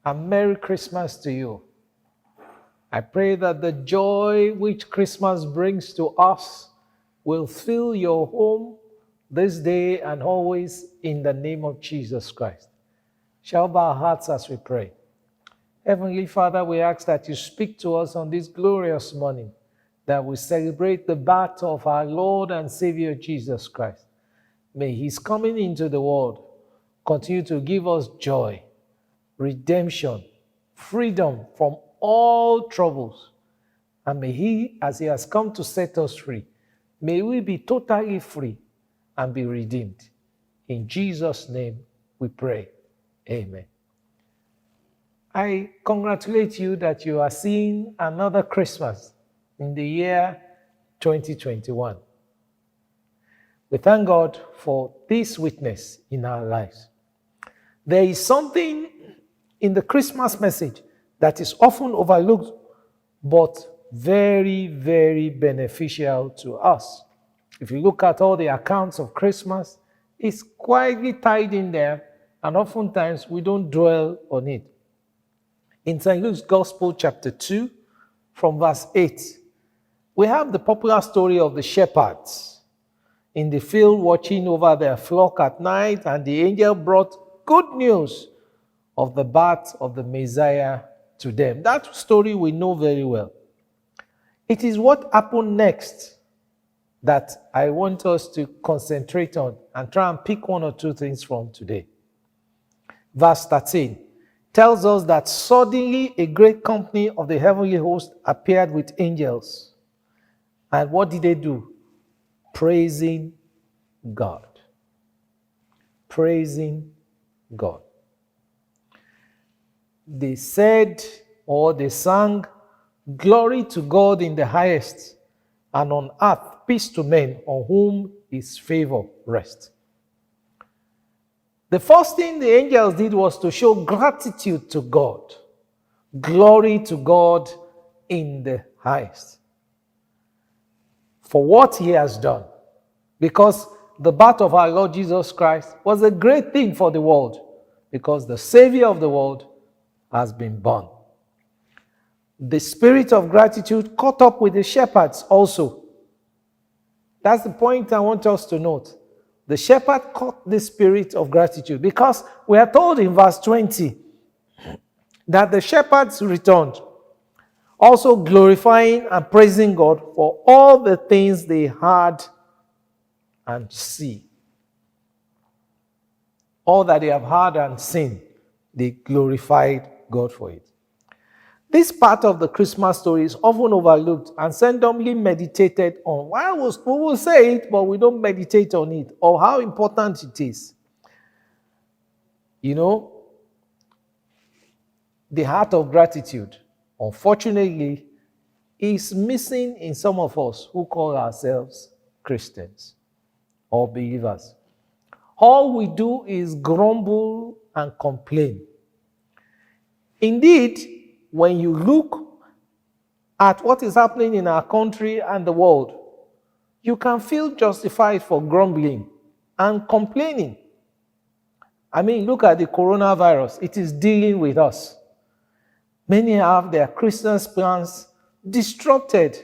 and Merry Christmas to you. I pray that the joy which Christmas brings to us will fill your home this day and always in the name of Jesus Christ. Shall bow our hearts as we pray. Heavenly Father, we ask that you speak to us on this glorious morning, that we celebrate the birth of our Lord and Savior Jesus Christ. May his coming into the world continue to give us joy, redemption, freedom from all troubles. And may he, as he has come to set us free, may we be totally free and be redeemed. In Jesus' name we pray. Amen. I congratulate you that you are seeing another Christmas in the year 2021. We thank God for this witness in our lives. There is something in the Christmas message that is often overlooked, but very, very beneficial to us. If you look at all the accounts of Christmas, it's quietly tied in there, and oftentimes we don't dwell on it. In St. Luke's Gospel, chapter 2, from verse 8, we have the popular story of the shepherds in the field watching over their flock at night, and the angel brought good news of the birth of the Messiah to them. That story we know very well. It is what happened next that I want us to concentrate on and try and pick one or two things from today. Verse 13 tells us that suddenly a great company of the heavenly host appeared with angels. And what did they do? Praising God. Praising God. They said, or they sang, "Glory to God in the highest, and on earth peace to men on whom his favor rests." The first thing the angels did was to show gratitude to God. Glory to God in the highest for what he has done. Because the birth of our Lord Jesus Christ was a great thing for the world, because the Savior of the world has been born. The spirit of gratitude caught up with the shepherds also. That's the point I want us to note. The shepherd caught the spirit of gratitude, because we are told in verse 20 that the shepherds returned, also glorifying and praising God for all the things they heard and see. All that they have heard and seen, they glorified God for it. This part of the Christmas story is often overlooked and seldomly meditated on. Why we will say it, but we don't meditate on it, or how important it is. You know, the heart of gratitude, unfortunately, is missing in some of us who call ourselves Christians or believers. All we do is grumble and complain. Indeed, when you look at what is happening in our country and the world, you can feel justified for grumbling and complaining. I mean, look at the coronavirus. It is dealing with us. Many have their Christmas plans disrupted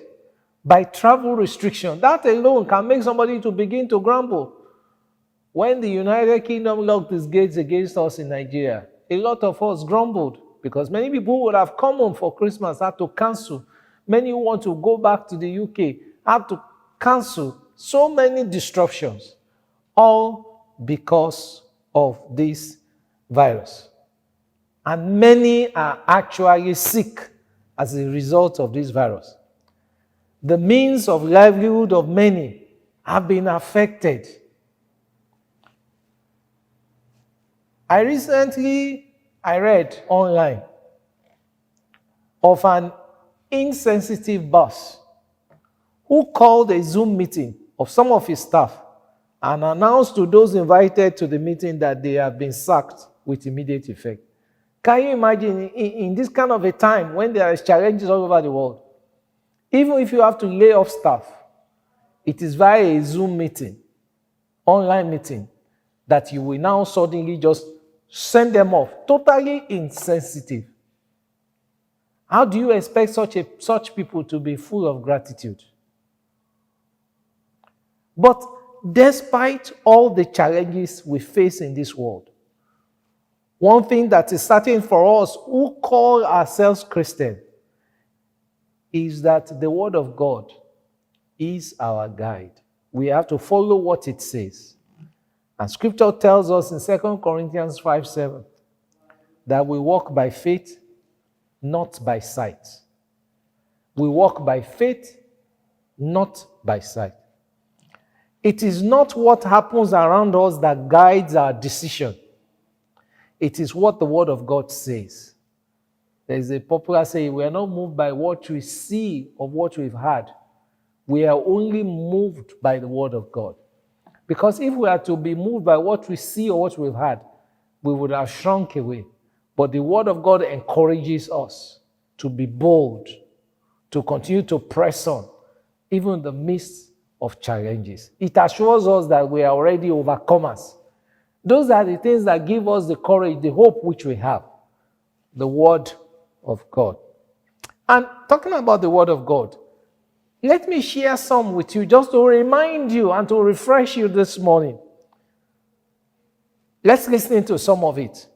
by travel restriction. That alone can make somebody to begin to grumble. When the United Kingdom locked its gates against us in Nigeria, a lot of us grumbled, because many people who would have come home for Christmas had to cancel. Many who want to go back to the UK had to cancel. So many disruptions, all because of this virus. And many are actually sick as a result of this virus. The means of livelihood of many have been affected. I read online of an insensitive boss who called a Zoom meeting of some of his staff and announced to those invited to the meeting that they have been sacked with immediate effect. Can you imagine in this kind of a time when there are challenges all over the world, even if you have to lay off staff, it is via a Zoom meeting, online meeting, that you will now suddenly just send them off, totally insensitive. How do you expect such people to be full of gratitude? But despite all the challenges we face in this world, one thing that is certain for us who call ourselves Christian is that the Word of God is our guide. We have to follow what it says. And Scripture tells us in 2 Corinthians 5:7 that we walk by faith, not by sight. We walk by faith, not by sight. It is not what happens around us that guides our decision. It is what the Word of God says. There is a popular saying, we are not moved by what we see or what we've heard. We are only moved by the Word of God. Because if we are to be moved by what we see or what we've heard, we would have shrunk away. But the Word of God encourages us to be bold, to continue to press on, even in the midst of challenges. It assures us that we are already overcomers. Those are the things that give us the courage, the hope which we have. The Word of God. And talking about the Word of God, let me share some with you just to remind you and to refresh you this morning. Let's listen to some of it.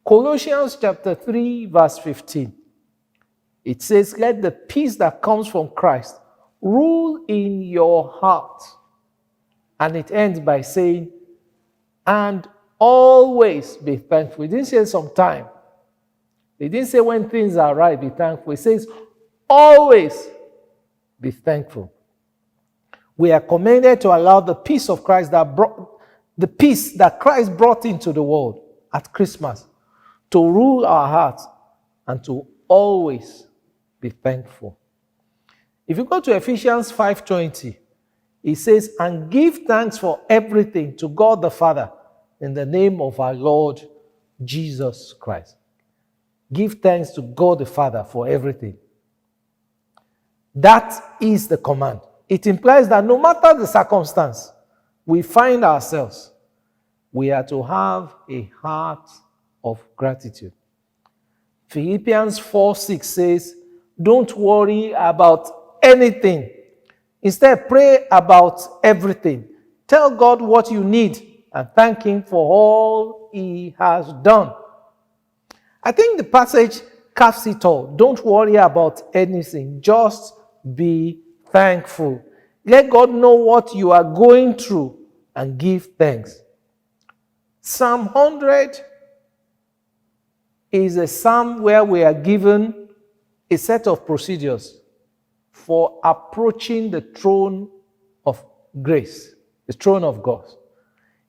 Colossians chapter 3, verse 15. It says, let the peace that comes from Christ rule in your heart. And it ends by saying, and always be thankful. It didn't say sometime. It didn't say when things are right, be thankful. It says, always be thankful. We are commanded to allow the peace of Christ the peace that Christ brought into the world at Christmas to rule our hearts and to always be thankful. If you go to Ephesians 5:20, it says, and give thanks for everything to God the Father in the name of our Lord Jesus Christ. Give thanks to God the Father for everything. That is the command. It implies that no matter the circumstance we find ourselves, we are to have a heart of gratitude. Philippians 4:6 says, don't worry about anything. Instead, pray about everything. Tell God what you need and thank Him for all He has done. I think the passage caps it all. Don't worry about anything. Just be thankful. Let God know what you are going through and give thanks. Psalm 100 is a psalm where we are given a set of procedures for approaching the throne of grace, the throne of God.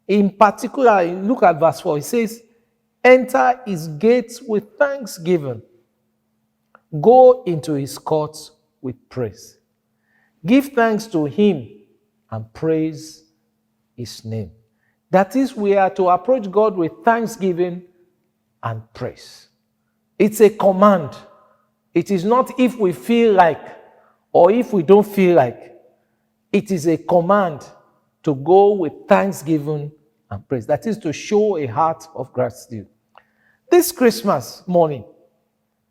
In particular, look at verse 4. It says, enter His gates with thanksgiving. Go into His courts with praise. Give thanks to Him and praise His name. That is, we are to approach God with thanksgiving and praise. It's a command. It is not if we feel like or if we don't feel like. It is a command to go with thanksgiving and praise. That is to show a heart of gratitude. This Christmas morning,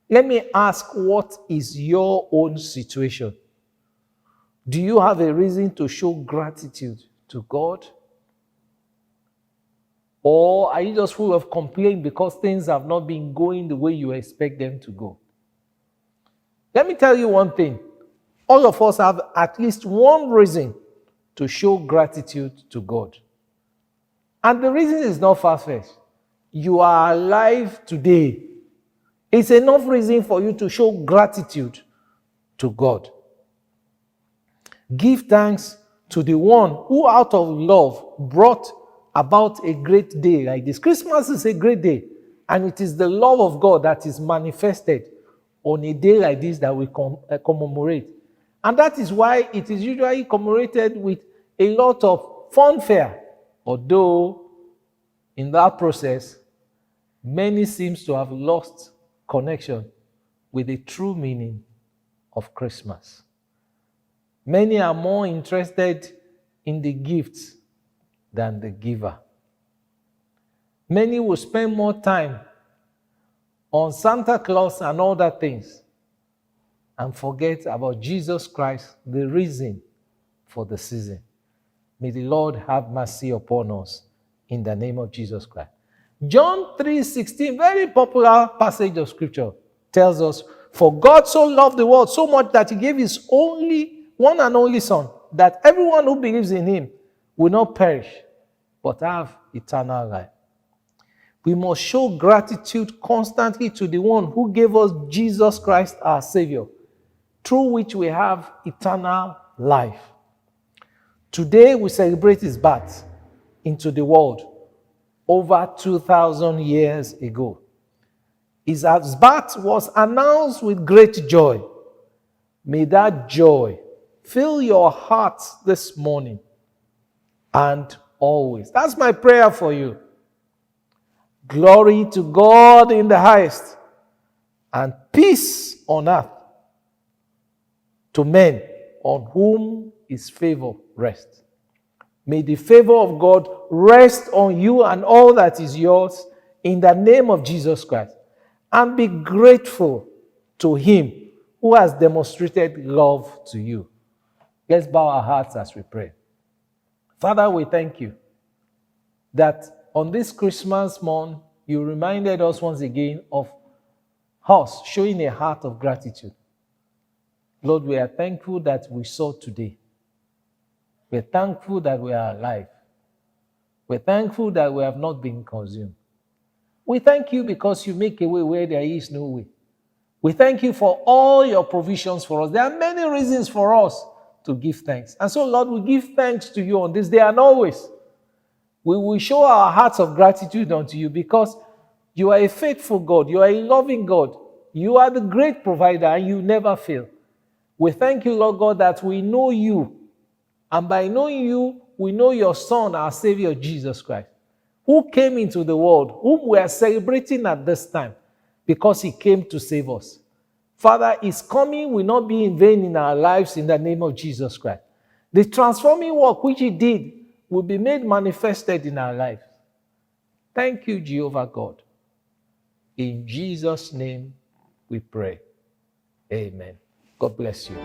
let me ask, what is your own situation? Do you have a reason to show gratitude to God? Or are you just full of complaint because things have not been going the way you expect them to go? Let me tell you one thing. All of us have at least one reason to show gratitude to God. And the reason is not far-fetched. You are alive today. It's enough reason for you to show gratitude to God. Give thanks to the one who out of love brought about a great day like this. Christmas is a great day, and it is the love of God that is manifested on a day like this that we commemorate. And that is why it is usually commemorated with a lot of fanfare, although in that process, many seems to have lost connection with the true meaning of Christmas. Many are more interested in the gifts than the giver. Many will spend more time on Santa Claus and other things and forget about Jesus Christ, the reason for the season. May the Lord have mercy upon us in the name of Jesus Christ. John 3:16, very popular passage of scripture, tells us, for God so loved the world so much that he gave his one and only Son, that everyone who believes in him will not perish, but have eternal life. We must show gratitude constantly to the one who gave us Jesus Christ, our Savior, through which we have eternal life. Today we celebrate his birth into the world over 2,000 years ago. His birth was announced with great joy. May that joy fill your heart this morning and always. That's my prayer for you. Glory to God in the highest, and peace on earth to men on whom his favor rests. May the favor of God rest on you and all that is yours in the name of Jesus Christ. And be grateful to him who has demonstrated love to you. Let's bow our hearts as we pray. Father, we thank you that on this Christmas morn, you reminded us once again of us showing a heart of gratitude. Lord, we are thankful that we saw today. We're thankful that we are alive. We're thankful that we have not been consumed. We thank you because you make a way where there is no way. We thank you for all your provisions for us. There are many reasons for us to give thanks. And so, Lord, we give thanks to you on this day and always. We will show our hearts of gratitude unto you because you are a faithful God. You are a loving God. You are the great provider and you never fail. We thank you, Lord God, that we know you. And by knowing you, we know your Son, our Savior, Jesus Christ, who came into the world, whom we are celebrating at this time because he came to save us. Father, his coming will not be in vain in our lives in the name of Jesus Christ. The transforming work which he did will be made manifested in our lives. Thank you, Jehovah God. In Jesus' name we pray. Amen. God bless you.